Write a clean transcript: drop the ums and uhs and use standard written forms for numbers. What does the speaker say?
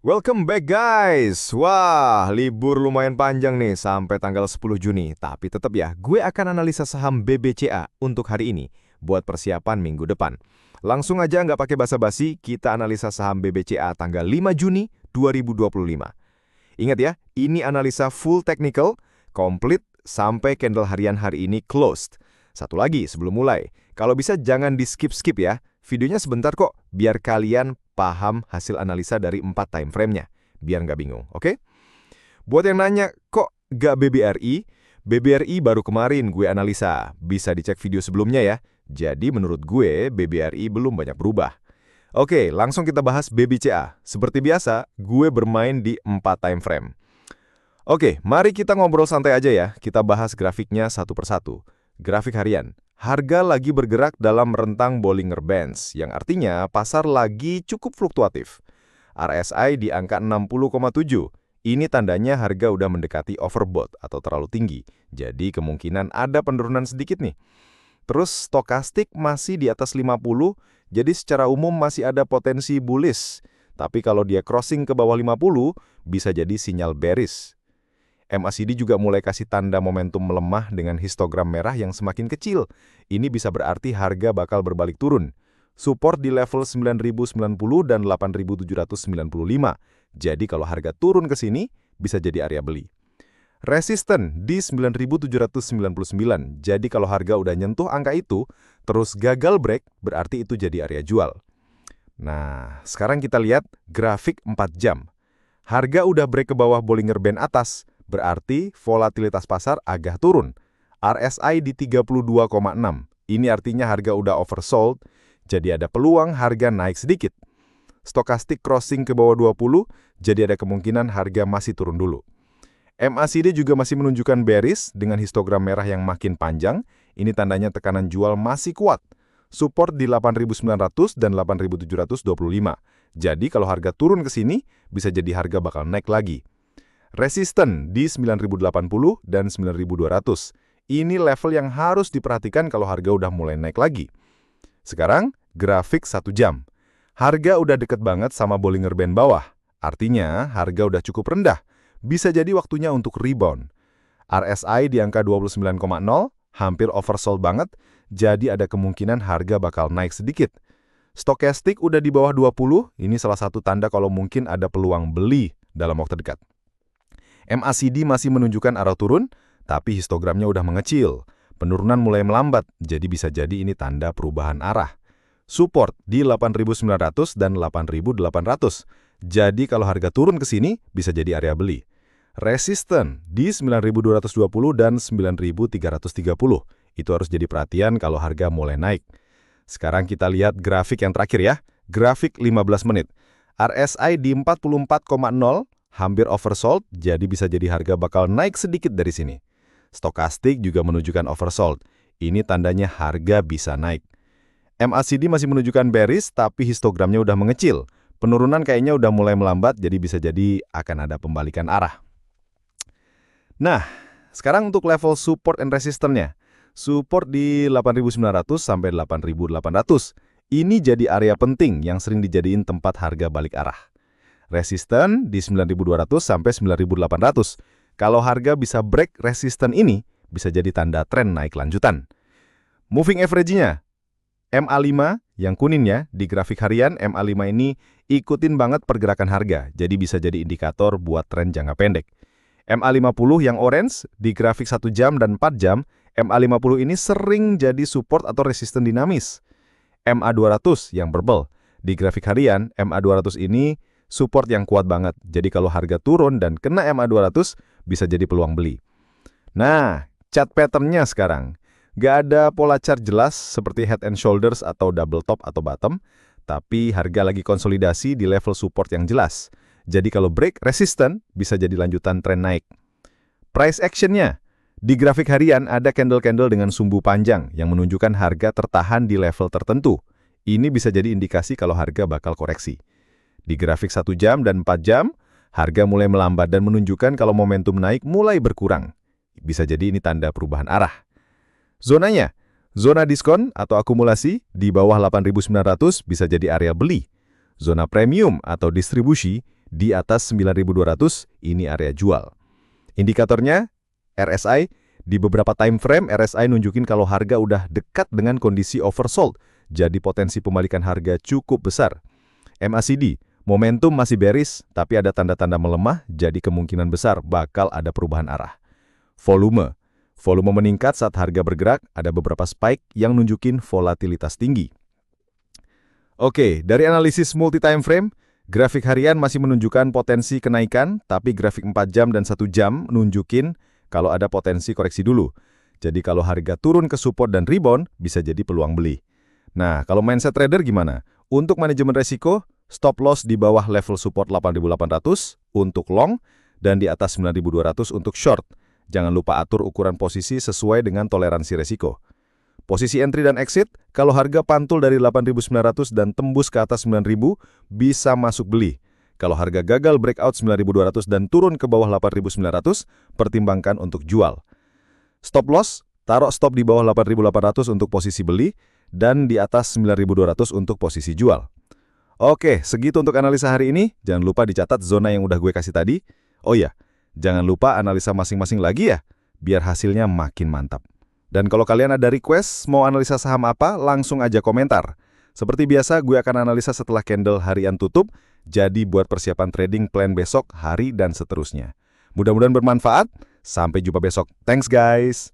Welcome back guys. Wah, libur lumayan panjang nih sampai tanggal 10 Juni. Tapi tetap ya, gue akan analisa saham BBCA untuk hari ini buat persiapan minggu depan. Langsung aja nggak pakai basa-basi, kita analisa saham BBCA tanggal 5 Juni 2025. Ingat ya, ini analisa full technical, komplit sampai candle harian hari ini closed. Satu lagi sebelum mulai, kalau bisa jangan di-skip-skip ya. Videonya sebentar kok, biar kalian paham hasil analisa dari 4 time frame-nya. Biar nggak bingung, oke? Buat yang nanya, kok nggak BBRI? BBRI baru kemarin gue analisa. Bisa dicek video sebelumnya ya. Jadi menurut gue, BBRI belum banyak berubah. Oke, langsung kita bahas BBCA. Seperti biasa, gue bermain di 4 time frame. Oke, mari kita ngobrol santai aja ya. Kita bahas grafiknya satu persatu. Grafik harian. Harga lagi bergerak dalam rentang Bollinger Bands, yang artinya pasar lagi cukup fluktuatif. RSI di angka 60,7. Ini tandanya harga udah mendekati overbought atau terlalu tinggi. Jadi kemungkinan ada penurunan sedikit nih. Terus stokastik masih di atas 50, jadi secara umum masih ada potensi bullish. Tapi kalau dia crossing ke bawah 50, bisa jadi sinyal bearish. MACD juga mulai kasih tanda momentum melemah dengan histogram merah yang semakin kecil. Ini bisa berarti harga bakal berbalik turun. Support di level 9.090 dan 8.795. Jadi kalau harga turun ke sini, bisa jadi area beli. Resisten di 9.799. Jadi kalau harga udah nyentuh angka itu, terus gagal break, berarti itu jadi area jual. Nah, sekarang kita lihat grafik 4 jam. Harga udah break ke bawah Bollinger Band atas, berarti volatilitas pasar agak turun. RSI di 32,6. Ini artinya harga udah oversold, jadi ada peluang harga naik sedikit. Stokastik crossing ke bawah 20, jadi ada kemungkinan harga masih turun dulu. MACD juga masih menunjukkan bearish dengan histogram merah yang makin panjang. Ini tandanya tekanan jual masih kuat. Support di 8.900 dan 8.725. Jadi kalau harga turun ke sini, bisa jadi harga bakal naik lagi. Resisten di 9.080 dan 9.200. Ini level yang harus diperhatikan kalau harga udah mulai naik lagi. Sekarang, grafik 1 jam. Harga udah deket banget sama Bollinger Band bawah. Artinya, harga udah cukup rendah. Bisa jadi waktunya untuk rebound. RSI di angka 29,0, hampir oversold banget, jadi ada kemungkinan harga bakal naik sedikit. Stokastik udah di bawah 20, ini salah satu tanda kalau mungkin ada peluang beli dalam waktu dekat. MACD masih menunjukkan arah turun, tapi histogramnya udah mengecil. Penurunan mulai melambat, jadi bisa jadi ini tanda perubahan arah. Support di 8.900 dan 8.800. Jadi kalau harga turun ke sini, bisa jadi area beli. Resisten di 9.220 dan 9.330. Itu harus jadi perhatian kalau harga mulai naik. Sekarang kita lihat grafik yang terakhir ya. Grafik 15 menit. RSI di 44,0, hampir oversold, jadi bisa jadi harga bakal naik sedikit dari sini. Stokastik juga menunjukkan oversold. Ini tandanya harga bisa naik. MACD masih menunjukkan bearish, tapi histogramnya udah mengecil. Penurunan kayaknya udah mulai melambat, jadi bisa jadi akan ada pembalikan arah. Nah, sekarang untuk level support and resistance-nya. Support di 8.900 sampai 8.800. Ini jadi area penting yang sering dijadiin tempat harga balik arah. Resisten di 9.200 sampai 9.800. Kalau harga bisa break resisten ini, bisa jadi tanda tren naik lanjutan. Moving average-nya, MA5 yang kuningnya di grafik harian, MA5 ini ikutin banget pergerakan harga, jadi bisa jadi indikator buat tren jangka pendek. MA50 yang orange di grafik 1 jam dan 4 jam, MA50 ini sering jadi support atau resisten dinamis. MA200 yang purple di grafik harian, MA200 ini support yang kuat banget. Jadi kalau harga turun dan kena MA200, bisa jadi peluang beli. Nah, chart pattern-nya sekarang. Gak ada pola chart jelas seperti head and shoulders atau double top atau bottom, tapi harga lagi konsolidasi di level support yang jelas. Jadi kalau break resisten, bisa jadi lanjutan tren naik. Price action-nya. Di grafik harian ada candle-candle dengan sumbu panjang yang menunjukkan harga tertahan di level tertentu. Ini bisa jadi indikasi kalau harga bakal koreksi. Di grafik 1 jam dan 4 jam, harga mulai melambat dan menunjukkan kalau momentum naik mulai berkurang. Bisa jadi ini tanda perubahan arah. Zonanya, zona diskon atau akumulasi di bawah 8.900 bisa jadi area beli. Zona premium atau distribusi Di atas 9.200, ini area jual. Indikatornya, RSI. Di beberapa time frame, RSI nunjukin kalau harga udah dekat dengan kondisi oversold, jadi potensi pembalikan harga cukup besar. MACD, momentum masih bearish, tapi ada tanda-tanda melemah, jadi kemungkinan besar bakal ada perubahan arah. Volume meningkat saat harga bergerak, ada beberapa spike yang nunjukin volatilitas tinggi. Oke, dari analisis multi-time frame, grafik harian masih menunjukkan potensi kenaikan, tapi grafik 4 jam dan 1 jam nunjukin kalau ada potensi koreksi dulu. Jadi kalau harga turun ke support dan rebound, bisa jadi peluang beli. Nah, kalau mindset trader gimana? Untuk manajemen resiko, stop loss di bawah level support 8.800 untuk long, dan di atas 9.200 untuk short. Jangan lupa atur ukuran posisi sesuai dengan toleransi resiko. Posisi entry dan exit, kalau harga pantul dari 8.900 dan tembus ke atas 9.000, bisa masuk beli. Kalau harga gagal breakout 9.200 dan turun ke bawah 8.900, pertimbangkan untuk jual. Stop loss, taruh stop di bawah 8.800 untuk posisi beli, dan di atas 9.200 untuk posisi jual. Oke, segitu untuk analisa hari ini. Jangan lupa dicatat zona yang udah gue kasih tadi. Oh iya, jangan lupa analisa masing-masing lagi ya, biar hasilnya makin mantap. Dan kalau kalian ada request mau analisa saham apa, langsung aja komentar. Seperti biasa, gue akan analisa setelah candle harian tutup, jadi buat persiapan trading plan besok, hari, dan seterusnya. Mudah-mudahan bermanfaat. Sampai jumpa besok. Thanks guys!